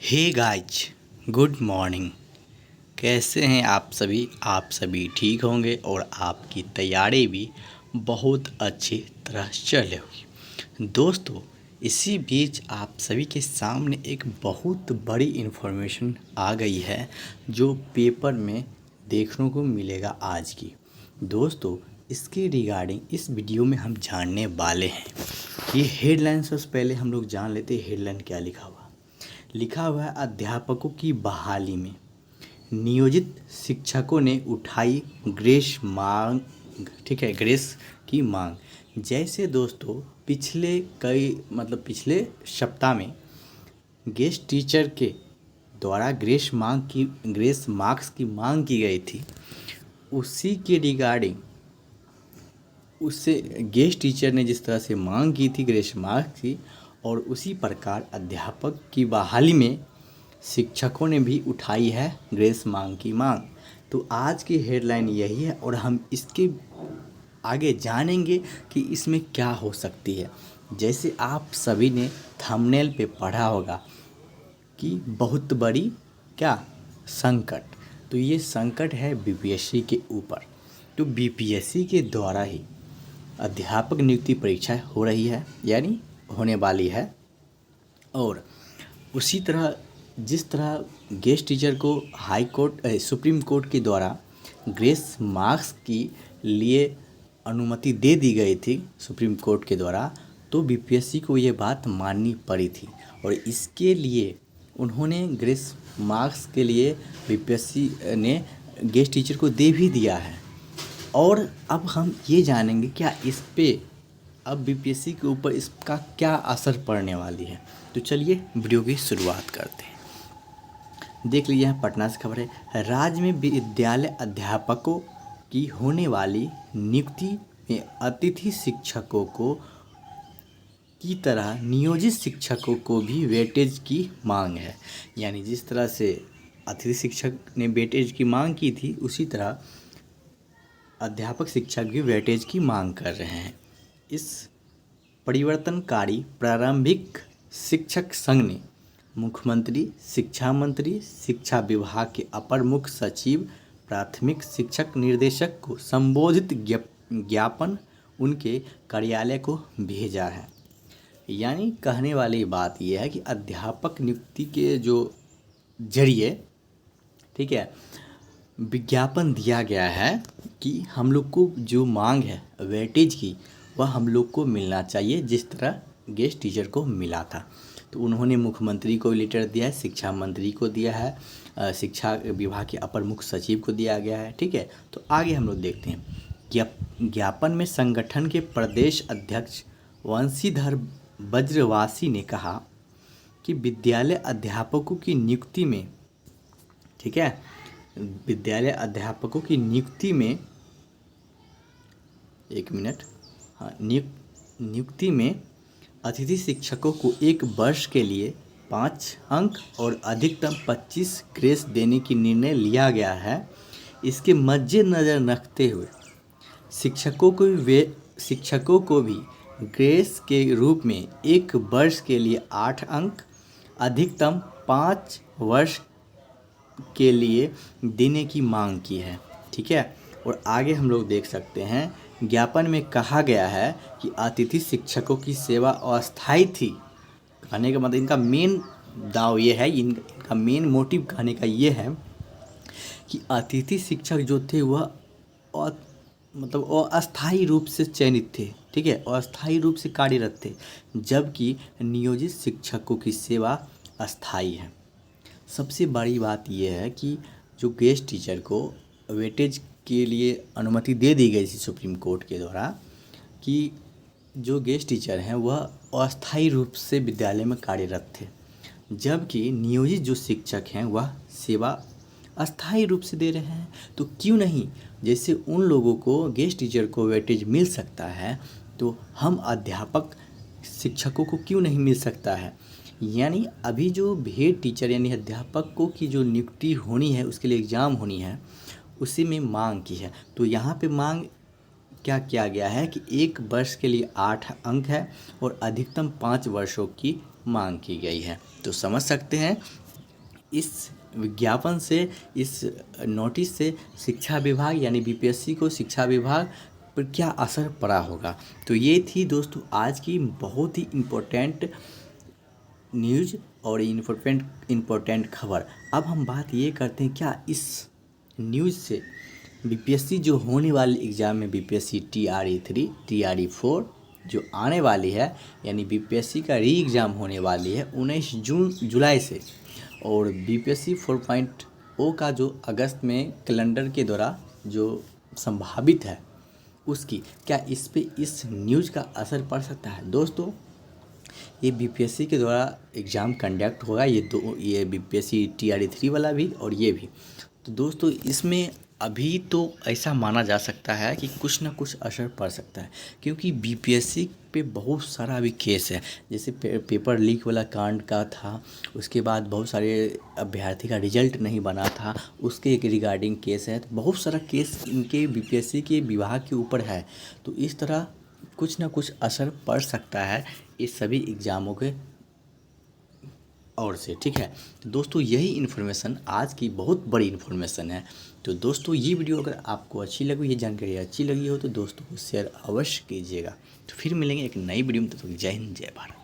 Hey guys, good morning. कैसे हैं आप सभी? आप सभी ठीक होंगे और आपकी तैयारी भी बहुत अच्छी तरह चल रही होगी। दोस्तों, इसी बीच आप सभी के सामने एक बहुत बड़ी इन्फॉर्मेशन आ गई है जो पेपर में देखने को मिलेगा आज की। दोस्तों, इसके रिगार्डिंग इस वीडियो में हम जानने वाले हैं। ये हेडलाइन से पहले हम लोग जान लेते हैं हेडलाइन क्या लिखा हुआ है। अध्यापकों की बहाली में नियोजित शिक्षकों ने उठाई ग्रेस मांग। ठीक है, ग्रेस की मांग। जैसे दोस्तों पिछले सप्ताह में गेस्ट टीचर के द्वारा ग्रेस मार्क्स की मांग की गई थी, उसी के रिगार्डिंग उससे गेस्ट टीचर ने जिस तरह से मांग की थी ग्रेस मार्क्स की, और उसी प्रकार अध्यापक की बहाली में शिक्षकों ने भी उठाई है ग्रेस मांग की मांग। तो आज की हेडलाइन यही है और हम इसके आगे जानेंगे कि इसमें क्या हो सकती है। जैसे आप सभी ने थंबनेल पे पढ़ा होगा कि बहुत बड़ी क्या संकट, तो ये संकट है बीपीएससी के ऊपर। तो बीपीएससी के द्वारा ही अध्यापक नियुक्ति परीक्षा हो रही है, यानी होने वाली है। और उसी तरह जिस तरह गेस्ट टीचर को सुप्रीम कोर्ट के द्वारा ग्रेस मार्क्स की लिए अनुमति दे दी गई थी सुप्रीम कोर्ट के द्वारा, तो बीपीएससी को ये बात माननी पड़ी थी और इसके लिए उन्होंने ग्रेस मार्क्स के लिए बीपीएससी ने गेस्ट टीचर को दे भी दिया है। और अब हम ये जानेंगे क्या इस पे अब बीपीएससी के ऊपर इसका क्या असर पड़ने वाली है। तो चलिए वीडियो की शुरुआत करते हैं। देख लीजिए, यहाँ पटना से खबर है। राज्य में विद्यालय अध्यापकों की होने वाली नियुक्ति में अतिथि शिक्षकों को की तरह नियोजित शिक्षकों को भी वेटेज की मांग है। यानी जिस तरह से अतिथि शिक्षक ने वेटेज की मांग की थी, उसी तरह अध्यापक शिक्षक भी वेटेज की मांग कर रहे हैं। इस परिवर्तनकारी प्रारंभिक शिक्षक संघ ने मुख्यमंत्री, शिक्षा मंत्री, शिक्षा विभाग के अपर मुख्य सचिव, प्राथमिक शिक्षक निर्देशक को संबोधित ज्ञापन उनके कार्यालय को भेजा है। यानी कहने वाली बात यह है कि अध्यापक नियुक्ति के जो जरिए, ठीक है, विज्ञापन दिया गया है कि हम लोग को जो मांग है वेटेज की, वह हम लोग को मिलना चाहिए जिस तरह गेस्ट टीचर को मिला था। तो उन्होंने मुख्यमंत्री को लेटर दिया है, शिक्षा मंत्री को दिया है, शिक्षा विभाग के अपर मुख्य सचिव को दिया गया है। ठीक है, तो आगे हम लोग देखते हैं। ज्ञापन में संगठन के प्रदेश अध्यक्ष वंशीधर ब्रजवासी ने कहा कि विद्यालय अध्यापकों की नियुक्ति में, ठीक है, विद्यालय अध्यापकों की नियुक्ति में नियुक्ति में अतिथि शिक्षकों को एक वर्ष के लिए 5 अंक और अधिकतम 25 ग्रेस देने की निर्णय लिया गया है। इसके मद्देनजर रखते हुए शिक्षकों को भी ग्रेस के रूप में एक वर्ष के लिए 8 अंक, अधिकतम 5 वर्ष के लिए देने की मांग की है। ठीक है, और आगे हम लोग देख सकते हैं, ज्ञापन में कहा गया है कि अतिथि शिक्षकों की सेवा अस्थायी थी। कहने का मतलब इनका मेन दाव ये है, इनका मेन मोटिव कहने का ये है कि अतिथि शिक्षक जो थे वह अस्थायी रूप से चयनित थे। ठीक है, अस्थायी रूप से कार्यरत थे, जबकि नियोजित शिक्षकों की सेवा अस्थायी है। सबसे बड़ी बात यह है कि जो गेस्ट टीचर को वेटेज के लिए अनुमति दे दी गई थी सुप्रीम कोर्ट के द्वारा कि जो गेस्ट टीचर हैं वह अस्थायी रूप से विद्यालय में कार्यरत थे, जबकि नियोजित जो शिक्षक हैं वह सेवा अस्थायी रूप से दे रहे हैं। तो क्यों नहीं, जैसे उन लोगों को गेस्ट टीचर को वेटेज मिल सकता है, तो हम अध्यापक शिक्षकों को क्यों नहीं मिल सकता है। यानी अभी जो हेड टीचर यानी अध्यापकों की जो नियुक्ति होनी है, उसके लिए एग्ज़ाम होनी है, उसी में मांग की है। तो यहाँ पे मांग क्या किया गया है कि एक वर्ष के लिए 8 अंक है और अधिकतम 5 वर्षों की मांग की गई है। तो समझ सकते हैं इस विज्ञापन से, इस नोटिस से शिक्षा विभाग यानी बीपीएससी को शिक्षा विभाग पर क्या असर पड़ा होगा। तो ये थी दोस्तों आज की बहुत ही इम्पोर्टेंट न्यूज़ और इम्पोर्टेंट खबर। अब हम बात ये करते हैं क्या इस न्यूज़ से बीपीएससी जो होने वाली एग्ज़ाम में बीपीएससी TRE 3 TRE 4 जो आने वाली है, यानी बीपीएससी का री एग्ज़ाम होने वाली है 19 जुलाई से, और बीपीएससी 4.0 का जो अगस्त में कैलेंडर के द्वारा जो संभावित है उसकी क्या इस पे इस न्यूज़ का असर पड़ सकता है। दोस्तों ये बीपीएससी के द्वारा एग्ज़ाम कंडक्ट होगा, ये बीपीएससी TRE 3 वाला भी और ये भी। तो दोस्तों इसमें अभी तो ऐसा माना जा सकता है कि कुछ ना कुछ असर पड़ सकता है, क्योंकि बीपीएससी पे बहुत सारा अभी केस है। जैसे पेपर लीक वाला कांड का था, उसके बाद बहुत सारे अभ्यर्थी का रिजल्ट नहीं बना था, उसके एक रिगार्डिंग केस है। तो बहुत सारा केस इनके बीपीएससी के विभाग के ऊपर है। तो इस तरह कुछ ना कुछ असर पड़ सकता है इस सभी एग्ज़ामों के और से, ठीक है। तो दोस्तों यही इन्फॉर्मेशन आज की बहुत बड़ी इन्फॉर्मेशन है। तो दोस्तों ये वीडियो अगर आपको अच्छी लगी, ये जानकारी अच्छी लगी हो तो दोस्तों को शेयर अवश्य कीजिएगा। तो फिर मिलेंगे एक नई वीडियो में, तब तक जय हिंद जय भारत।